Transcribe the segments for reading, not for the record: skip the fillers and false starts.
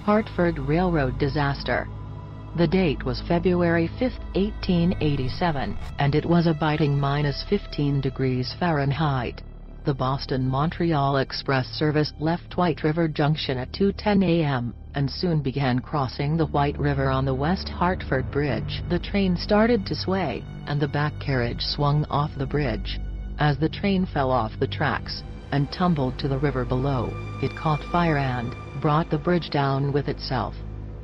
Hartford Railroad disaster. The date was February 5, 1887, and it was a biting -15 degrees Fahrenheit. The Boston-Montreal Express service left White River Junction at 2:10 a.m., and soon began crossing the White River on the West Hartford Bridge. The train started to sway, and the back carriage swung off the bridge. As the train fell off the tracks, and tumbled to the river below, it caught fire and brought the bridge down with itself.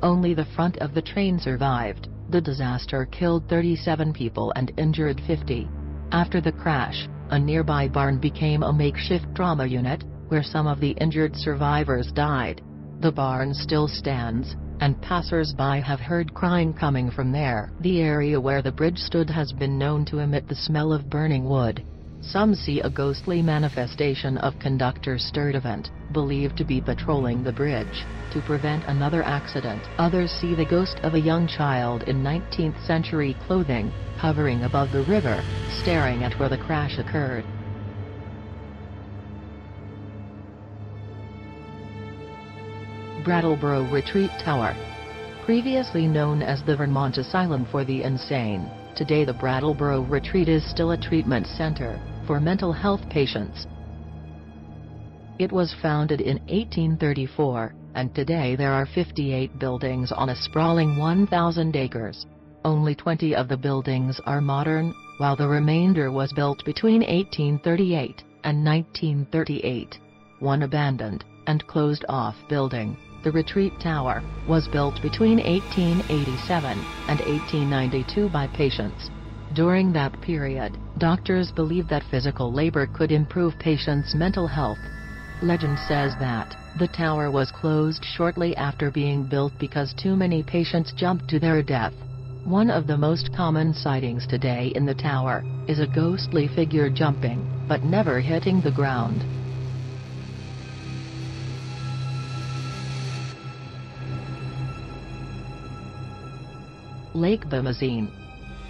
Only the front of the train survived. The disaster killed 37 people and injured 50. After the crash, a nearby barn became a makeshift trauma unit, where some of the injured survivors died. The barn still stands, and passers-by have heard crying coming from there. The area where the bridge stood has been known to emit the smell of burning wood. Some see a ghostly manifestation of Conductor Sturdivant, believed to be patrolling the bridge to prevent another accident. Others see the ghost of a young child in 19th-century clothing, hovering above the river, staring at where the crash occurred. Brattleboro Retreat Tower. Previously known as the Vermont Asylum for the Insane, today the Brattleboro Retreat is still a treatment center for mental health patients. It was founded in 1834, and today there are 58 buildings on a sprawling 1,000 acres. Only 20 of the buildings are modern, while the remainder was built between 1838 and 1938. One abandoned and closed-off building, the Retreat Tower, was built between 1887 and 1892 by patients. During that period, doctors believed that physical labor could improve patients' mental health. Legend says that the tower was closed shortly after being built because too many patients jumped to their death. One of the most common sightings today in the tower is a ghostly figure jumping, but never hitting the ground. Lake Bimousin.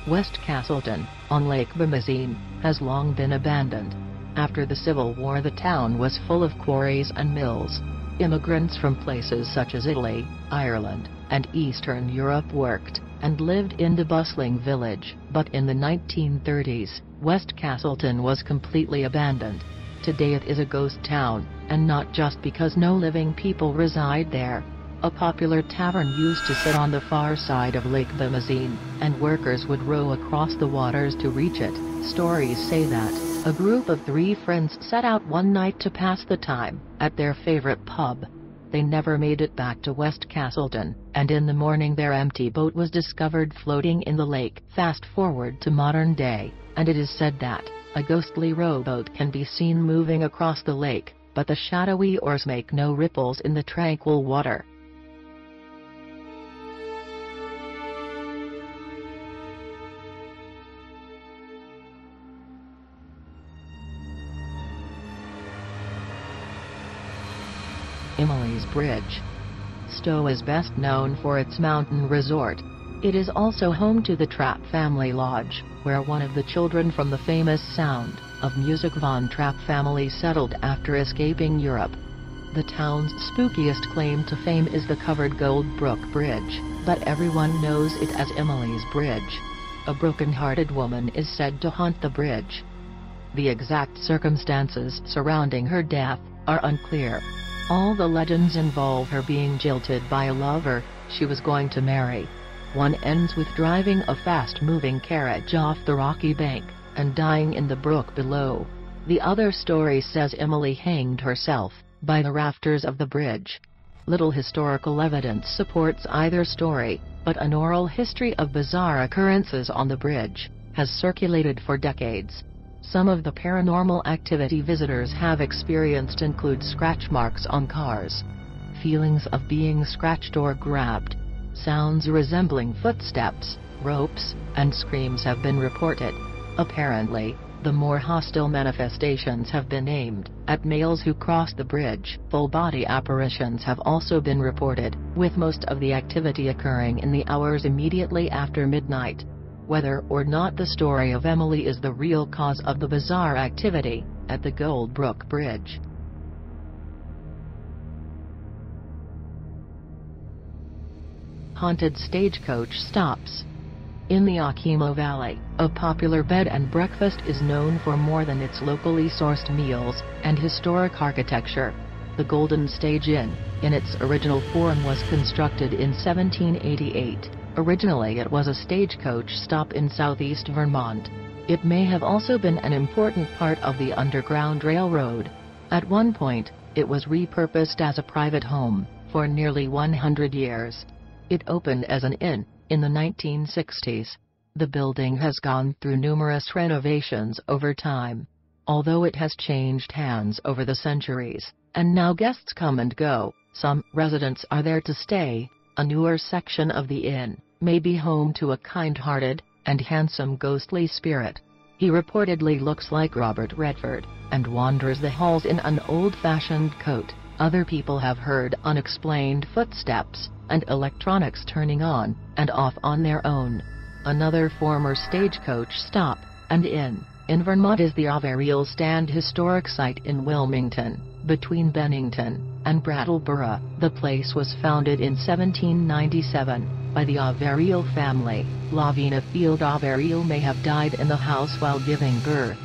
West Castleton, on Lake Bimousin, has long been abandoned. After the Civil War, the town was full of quarries and mills. Immigrants from places such as Italy, Ireland, and Eastern Europe worked and lived in the bustling village. But in the 1930s, West Castleton was completely abandoned. Today it is a ghost town, and not just because no living people reside there. A popular tavern used to sit on the far side of Lake Bimousin, and workers would row across the waters to reach it. Stories say that a group of 3 friends set out one night to pass the time at their favorite pub. They never made it back to West Castleton, and in the morning their empty boat was discovered floating in the lake. Fast forward to modern day, and it is said that a ghostly rowboat can be seen moving across the lake, but the shadowy oars make no ripples in the tranquil water. Emily's Bridge. Stowe is best known for its mountain resort. It is also home to the Trapp family lodge, where one of the children from the famous Sound of Music Von Trapp family settled after escaping Europe. The town's spookiest claim to fame is the covered Gold Brook Bridge, but everyone knows it as Emily's Bridge. A broken-hearted woman is said to haunt the bridge. The exact circumstances surrounding her death are unclear. All the legends involve her being jilted by a lover she was going to marry. One ends with driving a fast-moving carriage off the rocky bank and dying in the brook below. The other story says Emily hanged herself by the rafters of the bridge. Little historical evidence supports either story, but an oral history of bizarre occurrences on the bridge has circulated for decades. Some of the paranormal activity visitors have experienced include scratch marks on cars, feelings of being scratched or grabbed, sounds resembling footsteps, ropes, and screams have been reported. Apparently, the more hostile manifestations have been aimed at males who cross the bridge. Full-body apparitions have also been reported, with most of the activity occurring in the hours immediately after midnight. Whether or not the story of Emily is the real cause of the bizarre activity at the Gold Brook Bridge, haunted stagecoach stops. In the Okemo Valley, a popular bed and breakfast is known for more than its locally sourced meals and historic architecture. The Golden Stage Inn, in its original form, was constructed in 1788. Originally it was a stagecoach stop in southeast Vermont. It may have also been an important part of the Underground Railroad. At one point, it was repurposed as a private home for nearly 100 years. It opened as an inn in the 1960s. The building has gone through numerous renovations over time. Although it has changed hands over the centuries, and now guests come and go, some residents are there to stay. A newer section of the inn may be home to a kind-hearted and handsome ghostly spirit. He reportedly looks like Robert Redford and wanders the halls in an old-fashioned coat. Other people have heard unexplained footsteps and electronics turning on and off on their own. Another former stagecoach stop and inn in Vermont is the Averill Stand historic site in Wilmington, between Bennington and Brattleboro. The place was founded in 1797 by the Averill family. Lavina Field Averill may have died in the house while giving birth.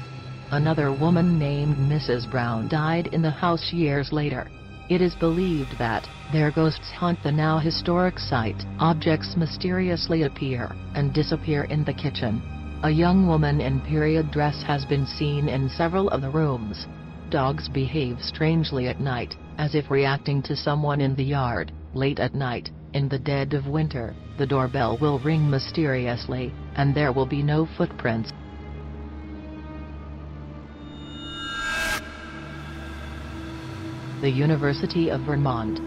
Another woman named Mrs. Brown died in the house years later. It is believed that their ghosts haunt the now historic site. Objects mysteriously appear and disappear in the kitchen. A young woman in period dress has been seen in several of the rooms. Dogs behave strangely at night, as if reacting to someone in the yard. Late at night, in the dead of winter, the doorbell will ring mysteriously, and there will be no footprints. The University of Vermont.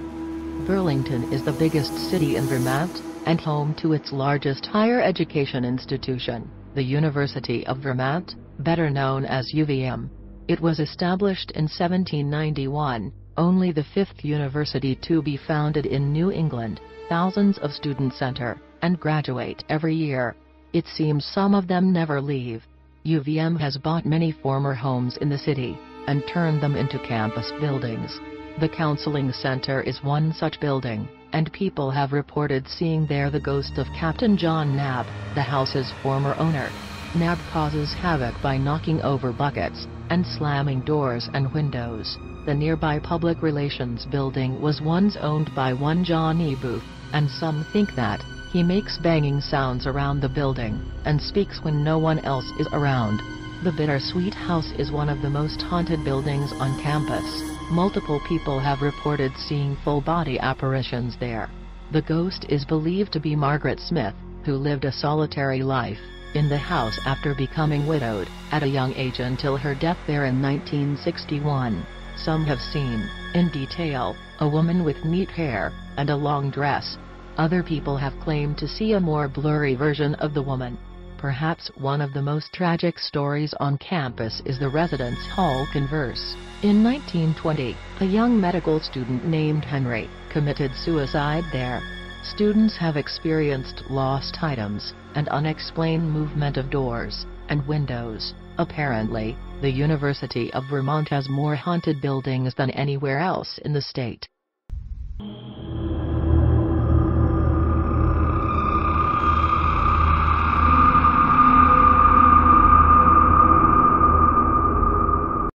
Burlington is the biggest city in Vermont, and home to its largest higher education institution, the University of Vermont, better known as UVM. It was established in 1791, only the fifth university to be founded in New England. Thousands of students enter and graduate every year. It seems some of them never leave. UVM has bought many former homes in the city and turned them into campus buildings. The Counseling Center is one such building, and people have reported seeing there the ghost of Captain John Knapp, the house's former owner. Knapp causes havoc by knocking over buckets and slamming doors and windows. The nearby Public Relations building was once owned by one Johnny Booth, and some think that he makes banging sounds around the building and speaks when no one else is around. The Bittersweet House is one of the most haunted buildings on campus. Multiple people have reported seeing full-body apparitions there. The ghost is believed to be Margaret Smith, who lived a solitary life in the house after becoming widowed at a young age until her death there in 1961. Some have seen, in detail, a woman with neat hair and a long dress. Other people have claimed to see a more blurry version of the woman. Perhaps one of the most tragic stories on campus is the residence hall converse. In 1920, a young medical student named Henry committed suicide there. Students have experienced lost items and unexplained movement of doors and windows. Apparently, the University of Vermont has more haunted buildings than anywhere else in the state.